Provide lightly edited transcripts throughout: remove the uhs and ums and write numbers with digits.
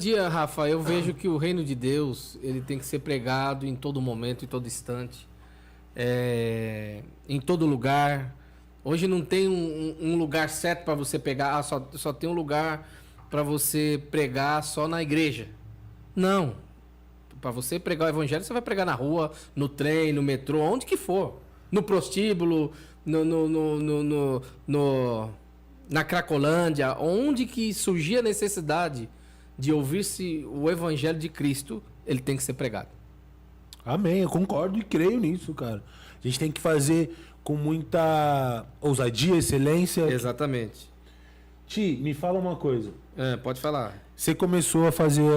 Dia, Rafa, eu vejo que o reino de Deus ele tem que ser pregado em todo momento, em todo instante, em todo lugar. Hoje não tem um lugar certo para você pegar, só tem um lugar para você pregar só na igreja. Não. Para você pregar o evangelho, você vai pregar na rua, no trem, no metrô, onde que for. No prostíbulo, na Cracolândia, onde que surgir a necessidade de ouvir-se o evangelho de Cristo, ele tem que ser pregado. Amém, eu concordo e creio nisso, cara. A gente tem que fazer com muita ousadia, excelência. Exatamente. Ti, me fala uma coisa. Pode falar. Você começou a fazer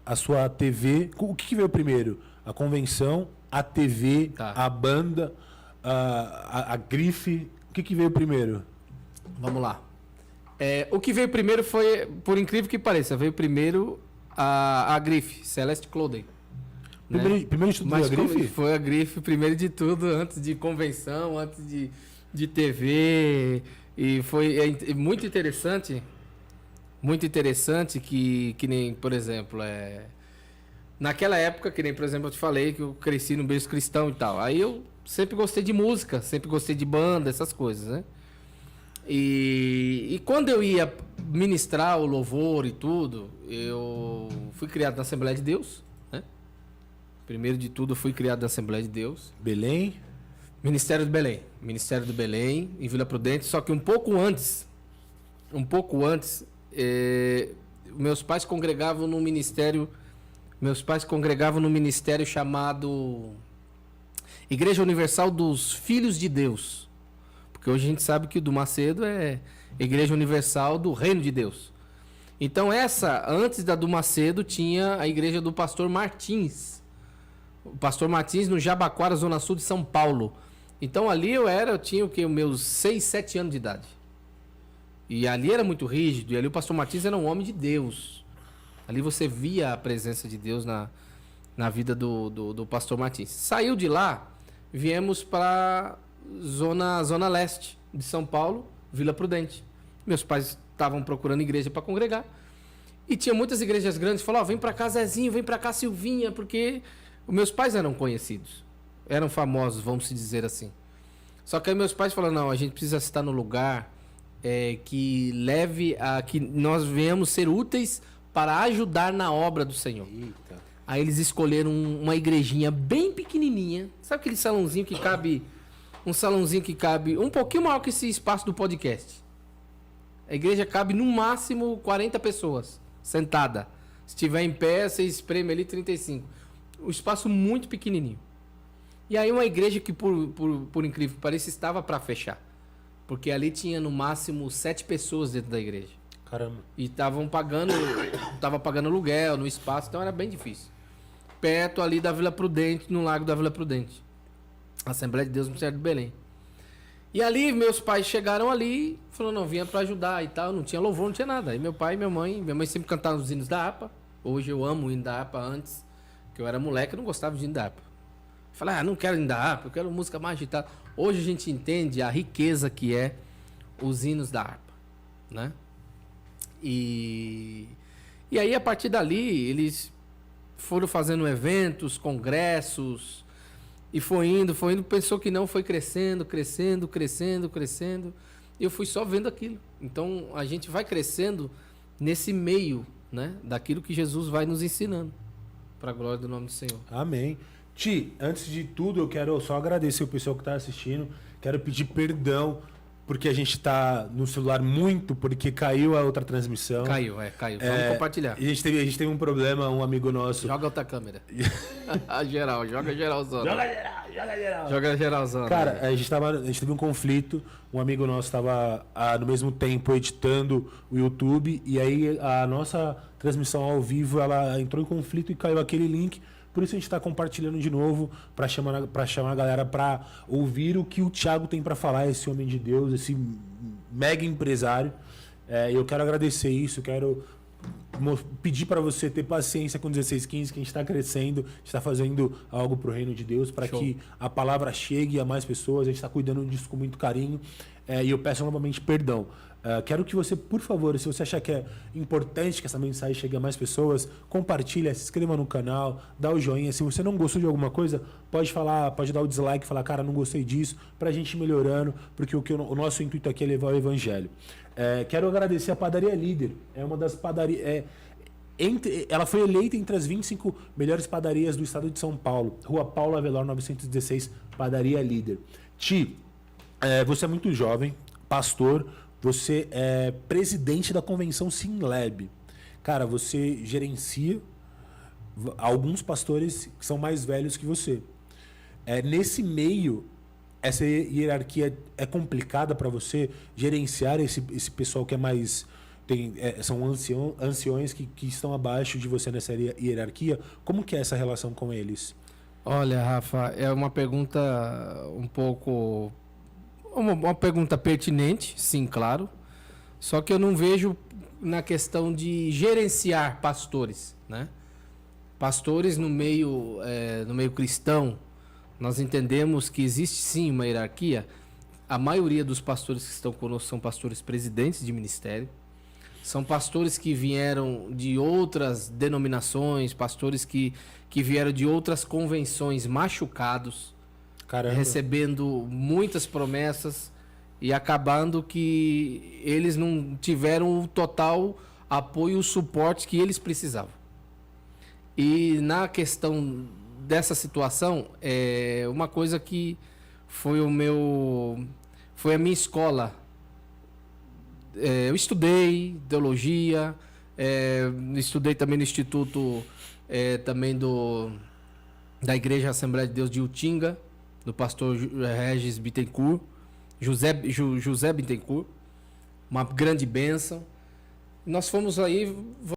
a sua TV. O que veio primeiro? A convenção, a TV, Tá. a banda, a grife. O que veio primeiro? Vamos lá. O que veio primeiro foi, por incrível que pareça, veio primeiro a grife, Celeste Clothing. Primeiro de tudo Mas a grife? foi a grife primeiro de tudo, antes de convenção, antes de TV. E foi muito interessante que nem, por exemplo, naquela época, que nem, por exemplo, eu te falei que eu cresci no berço cristão e tal. Aí eu sempre gostei de música, sempre gostei de banda, essas coisas, né? E quando eu ia ministrar o louvor e tudo, eu fui criado na Assembleia de Deus, né? Primeiro de tudo, eu fui criado na Assembleia de Deus. Belém? Ministério do Belém, em Vila Prudente, só que um pouco antes, meus pais congregavam num ministério chamado Igreja Universal dos Filhos de Deus. Porque hoje a gente sabe que o do Macedo é Igreja Universal do Reino de Deus. Então antes da do Macedo, tinha a igreja do Pastor Martins. O Pastor Martins no Jabaquara, Zona Sul de São Paulo. Então ali eu tinha o quê? Os meus 6, 7 anos de idade. E ali era muito rígido, e ali o Pastor Martins era um homem de Deus. Ali você via a presença de Deus na vida do Pastor Martins. Saiu de lá, viemos para Zona Leste de São Paulo, Vila Prudente. Meus pais estavam procurando igreja para congregar. E tinha muitas igrejas grandes. Falaram, vem para cá Zezinho, vem para cá Silvinha, porque os meus pais eram conhecidos. Eram famosos, vamos se dizer assim. Só que aí meus pais falaram, não, a gente precisa estar no lugar que leve a que nós venhamos ser úteis para ajudar na obra do Senhor. Eita. Aí eles escolheram uma igrejinha bem pequenininha. Sabe aquele salãozinho que cabe... Um salãozinho que cabe um pouquinho maior que esse espaço do podcast. A igreja cabe no máximo 40 pessoas sentada. Se estiver em pé, você espreme ali 35. Um espaço muito pequenininho. E aí uma igreja que, por incrível que pareça, estava para fechar. Porque ali tinha no máximo 7 pessoas dentro da igreja. Caramba. E tava pagando aluguel no espaço, então era bem difícil. Perto ali da Vila Prudente, no Largo da Vila Prudente. Assembleia de Deus no Ministério do Belém. E ali meus pais chegaram ali, falou, não, vinha para ajudar e tal, não tinha louvor, não tinha nada. Aí meu pai e minha mãe sempre cantavam os hinos da APA. Hoje eu amo o hino da APA. Antes, que eu era moleque, eu não gostava de hino da APA. Falei, não quero hino da APA, eu quero música mais agitada. Hoje a gente entende a riqueza que é os hinos da APA, né? E aí a partir dali eles foram fazendo eventos, congressos. E foi indo, pensou que não, foi crescendo. E eu fui só vendo aquilo. Então, a gente vai crescendo nesse meio, né? Daquilo que Jesus vai nos ensinando. Para a glória do nome do Senhor. Amém. Ti, antes de tudo, eu quero só agradecer o pessoal que está assistindo. Quero pedir perdão, porque a gente está no celular muito, porque caiu a outra transmissão. Caiu. Vamos compartilhar. A gente teve um problema, um amigo nosso... Joga outra câmera. Joga geralzona. Joga geralzona. Cara, a gente teve um conflito, um amigo nosso estava no mesmo tempo editando o YouTube, e aí a nossa transmissão ao vivo, ela entrou em conflito e caiu aquele link. Por isso a gente está compartilhando de novo para chamar a galera para ouvir o que o Thiago tem para falar, esse homem de Deus, esse mega empresário. Eu quero agradecer isso, quero pedir para você ter paciência com 1615, que a gente está crescendo, a gente está fazendo algo para o reino de Deus, para que a palavra chegue a mais pessoas, a gente está cuidando disso com muito carinho. E eu peço novamente perdão. Quero que você, por favor, se você achar que é importante que essa mensagem chegue a mais pessoas, compartilha, se inscreva no canal, dá o joinha. Se você não gostou de alguma coisa, pode falar, pode dar o dislike, falar, cara, não gostei disso, pra gente ir melhorando, porque o nosso intuito aqui é levar o evangelho. Quero agradecer a Padaria Líder. É uma das padarias... ela foi eleita entre as 25 melhores padarias do estado de São Paulo. Rua Paulo Avelar 916, Padaria Líder. Ti, você é muito jovem, pastor, você é presidente da convenção Sinlab. Cara, você gerencia alguns pastores que são mais velhos que você. Nesse meio, essa hierarquia é complicada para você gerenciar esse pessoal que é mais... são anciões que estão abaixo de você nessa hierarquia. Como que é essa relação com eles? Olha, Rafa, é uma pergunta um pouco... Uma pergunta pertinente, sim, claro. Só que eu não vejo na questão de gerenciar pastores, né? Pastores no meio cristão, nós entendemos que existe sim uma hierarquia. A maioria dos pastores que estão conosco são pastores presidentes de ministério. São pastores que vieram de outras denominações, pastores que vieram de outras convenções machucados. Caramba. Recebendo muitas promessas e acabando que eles não tiveram o total apoio e o suporte que eles precisavam. E na questão dessa situação, uma coisa que foi a minha escola. Eu estudei teologia, estudei também no Instituto também da Igreja Assembleia de Deus de Utinga, do pastor Regis Bittencourt, José Bittencourt, uma grande bênção. Nós fomos aí